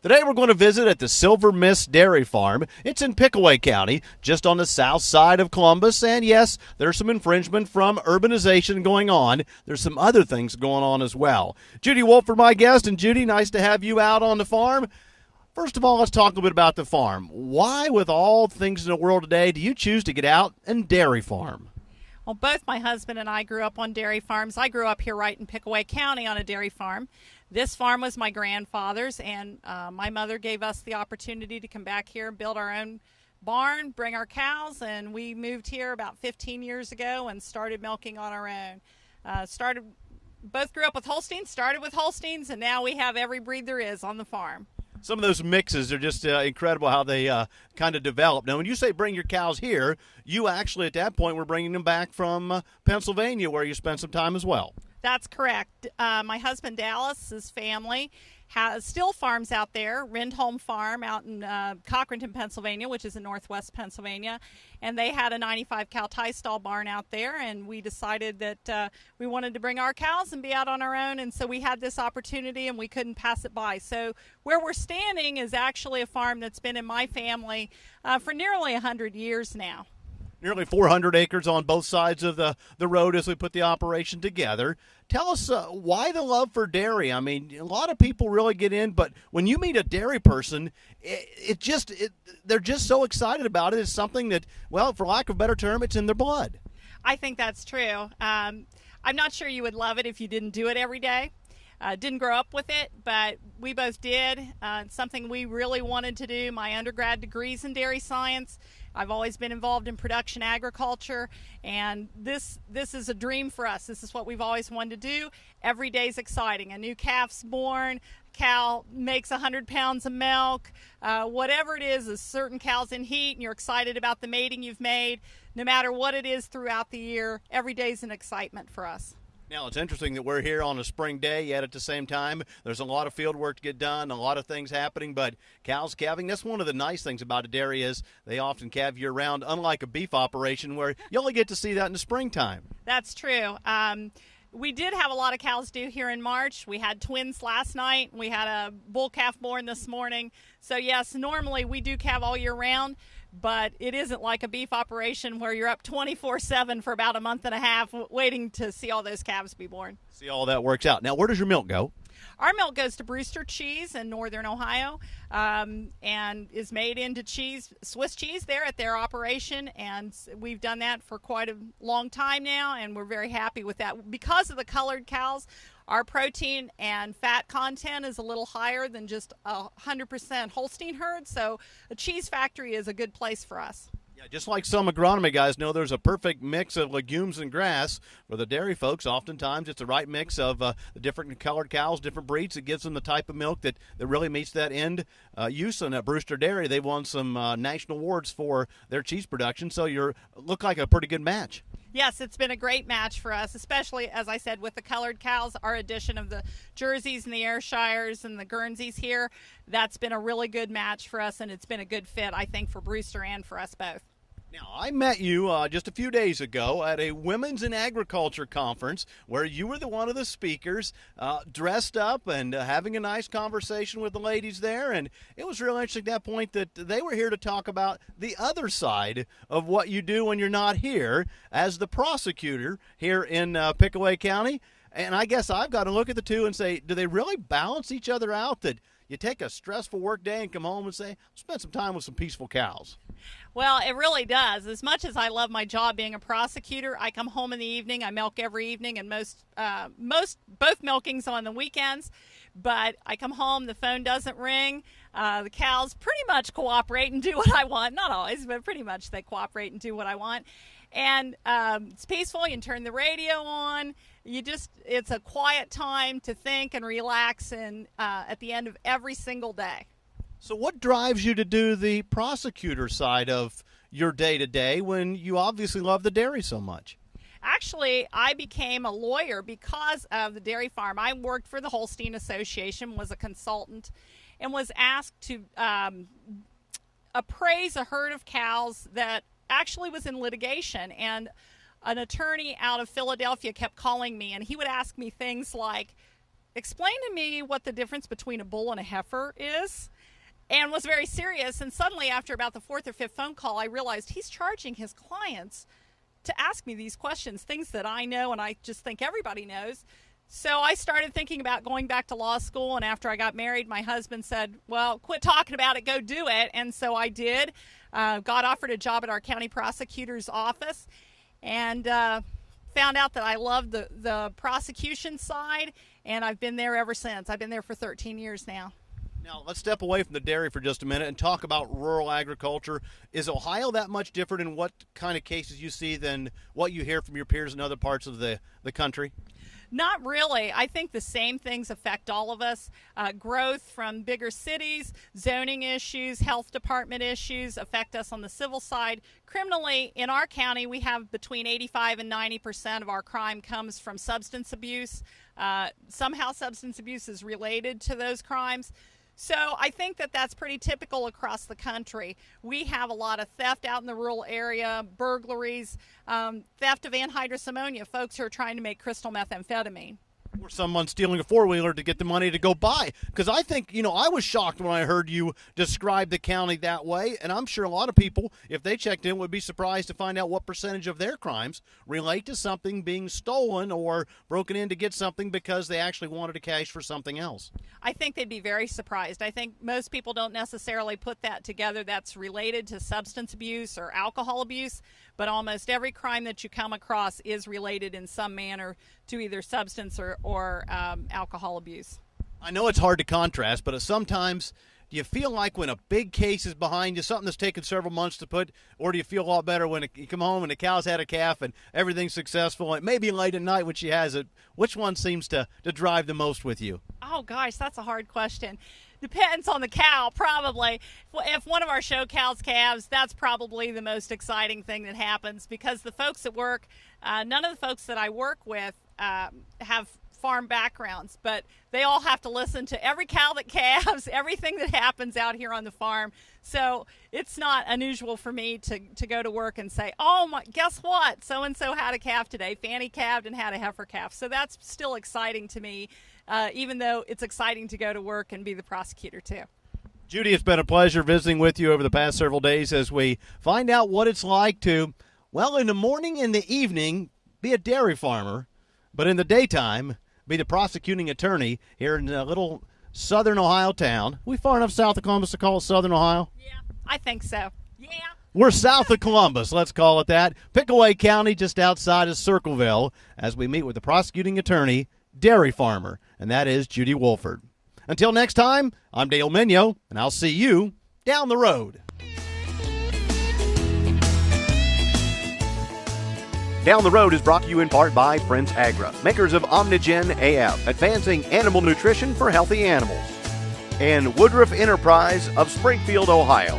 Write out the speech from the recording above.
Today we're going to visit at the Silver Mist Dairy Farm. It's in Pickaway County, just on the south side of Columbus. And yes, there's some infringement from urbanization going on. There's some other things going on as well. Geri Woelfl, my guest. And Judy, nice to have you out on the farm. First of all, let's talk a little bit about the farm. Why, with all things in the world today, do you choose to get out and dairy farm? Well, both my husband and I grew up on dairy farms. I grew up here right in Pickaway County on a dairy farm. This farm was my grandfather's, and my mother gave us the opportunity to come back here and build our own barn, bring our cows, and we moved here about 15 years ago and started milking on our own. Both grew up with Holsteins, started with Holsteins, and now we have every breed there is on the farm. Some of those mixes are just incredible how they kind of develop. Now, when you say bring your cows here, you actually at that point were bringing them back from Pennsylvania, where you spent some time as well. That's correct. My husband Dallas's family still farms out there, Rindholm Farm out in Cochranton, Pennsylvania, which is in northwest Pennsylvania. And they had a 95 cow tie stall barn out there, and we decided that we wanted to bring our cows and be out on our own. And so we had this opportunity, and we couldn't pass it by. So where we're standing is actually a farm that's been in my family for nearly 100 years now. Nearly 400 acres on both sides of the road as we put the operation together. Tell us why the love for dairy. I mean, a lot of people really get in, but when you meet a dairy person, they're just so excited about it. It's something that, well, for lack of a better term, it's in their blood. I think that's true. I'm not sure you would love it if you didn't do it every day. Didn't grow up with it, but we both did. It's something we really wanted to do. My undergrad degree's in dairy science. I've always been involved in production agriculture, and this is a dream for us. This is what we've always wanted to do. Every day's exciting. A new calf's born, cow makes 100 pounds of milk. Whatever it is certain cows in heat, and you're excited about the mating you've made. No matter what it is throughout the year, every day's an excitement for us. Now, it's interesting that we're here on a spring day, yet at the same time, there's a lot of field work to get done, a lot of things happening, but cows calving, that's one of the nice things about a dairy is they often calve year-round, unlike a beef operation where you only get to see that in the springtime. That's true. We did have a lot of cows due here in March. We had twins last night. We had a bull calf born this morning. So, yes, normally we do calve all year round, but it isn't like a beef operation where you're up 24/7 for about a month and a half waiting to see all those calves be born. See all that works out. Now, where does your milk go? Our milk goes to Brewster Cheese in northern Ohio and is made into cheese, Swiss cheese there at their operation. And we've done that for quite a long time now, and we're very happy with that. Because of the colored cows, our protein and fat content is a little higher than just 100% Holstein herd, so a cheese factory is a good place for us. Yeah, just like some agronomy guys know there's a perfect mix of legumes and grass. For the dairy folks, oftentimes it's the right mix of the different colored cows, different breeds that gives them the type of milk that really meets that end use. And at Brewster Dairy, they've won some national awards for their cheese production, so you look like a pretty good match. Yes, it's been a great match for us, especially, as I said, with the colored cows. Our addition of the Jerseys and the Ayrshires and the Guernseys here, that's been a really good match for us, and it's been a good fit, I think, for Brewster and for us both. Now, I met you just a few days ago at a Women's in Agriculture conference where you were one of the speakers, dressed up and having a nice conversation with the ladies there. And it was really interesting at that point that they were here to talk about the other side of what you do when you're not here as the prosecutor here in Pickaway County. And I guess I've got to look at the two and say, do they really balance each other out, that you take a stressful work day and come home and say, spend some time with some peaceful cows? Well, it really does. As much as I love my job being a prosecutor, I come home in the evening. I milk every evening, and both milkings on the weekends. But I come home, the phone doesn't ring. The cows pretty much cooperate and do what I want. Not always, but pretty much they cooperate and do what I want. And it's peaceful. You can turn the radio on. It's a quiet time to think and relax, and at the end of every single day. So what drives you to do the prosecutor side of your day-to-day when you obviously love the dairy so much? Actually, I became a lawyer because of the dairy farm. I worked for the Holstein Association, was a consultant, and was asked to appraise a herd of cows that actually was in litigation. And an attorney out of Philadelphia kept calling me, and he would ask me things like, explain to me what the difference between a bull and a heifer is. and was very serious. And suddenly, after about the fourth or fifth phone call, I realized he's charging his clients to ask me these questions, things that I know and I just think everybody knows. So I started thinking about going back to law school, and after I got married, my husband said, well, quit talking about it, go do it. And so I did. Got offered a job at our county prosecutor's office, and found out that I loved the prosecution side, and I've been there ever since. I've been there for 13 years now. Now, let's step away from the dairy for just a minute and talk about rural agriculture. Is Ohio that much different in what kind of cases you see than what you hear from your peers in other parts of the country? Not really. I think the same things affect all of us. Growth from bigger cities, zoning issues, health department issues affect us on the civil side. Criminally, in our county, we have between 85 and 90% of our crime comes from substance abuse. Somehow substance abuse is related to those crimes. So I think that that's pretty typical across the country. We have a lot of theft out in the rural area, burglaries, theft of anhydrous ammonia, folks who are trying to make crystal methamphetamine. Or someone stealing a four-wheeler to get the money to go buy. Because I think, I was shocked when I heard you describe the county that way, and I'm sure a lot of people, if they checked in, would be surprised to find out what percentage of their crimes relate to something being stolen or broken in to get something because they actually wanted to cash for something else. I think they'd be very surprised. I think most people don't necessarily put that together that's related to substance abuse or alcohol abuse, but almost every crime that you come across is related in some manner to either substance or alcohol abuse. I know it's hard to contrast, but sometimes do you feel like when a big case is behind you, something that's taken several months to put, or do you feel a lot better when you come home and the cow's had a calf and everything's successful? It may be late at night when she has it. Which one seems to drive the most with you? Oh, gosh, that's a hard question. Depends on the cow, probably. If one of our show cows calves, that's probably the most exciting thing that happens, because the folks at work, none of the folks that I work with have farm backgrounds, but they all have to listen to every cow that calves, everything that happens out here on the farm. So it's not unusual for me to go to work and say, oh my, guess what? So-and-so had a calf today. Fanny calved and had a heifer calf. So that's still exciting to me, even though it's exciting to go to work and be the prosecutor too. Judy, it's been a pleasure visiting with you over the past several days as we find out what it's like to, well, in the morning and the evening, be a dairy farmer, but in the daytime, be the prosecuting attorney here in a little southern Ohio town. We far enough south of Columbus to call it southern Ohio? Yeah, I think so. Yeah. We're south of Columbus, let's call it that. Pickaway County, just outside of Circleville, as we meet with the prosecuting attorney, dairy farmer, and that is Geri Woelfl. Until next time, I'm Dale Minyo, and I'll see you down the road. Down the Road is brought to you in part by Prince Agra, makers of Omnigen AF, advancing animal nutrition for healthy animals, and Woodruff Enterprise of Springfield, Ohio.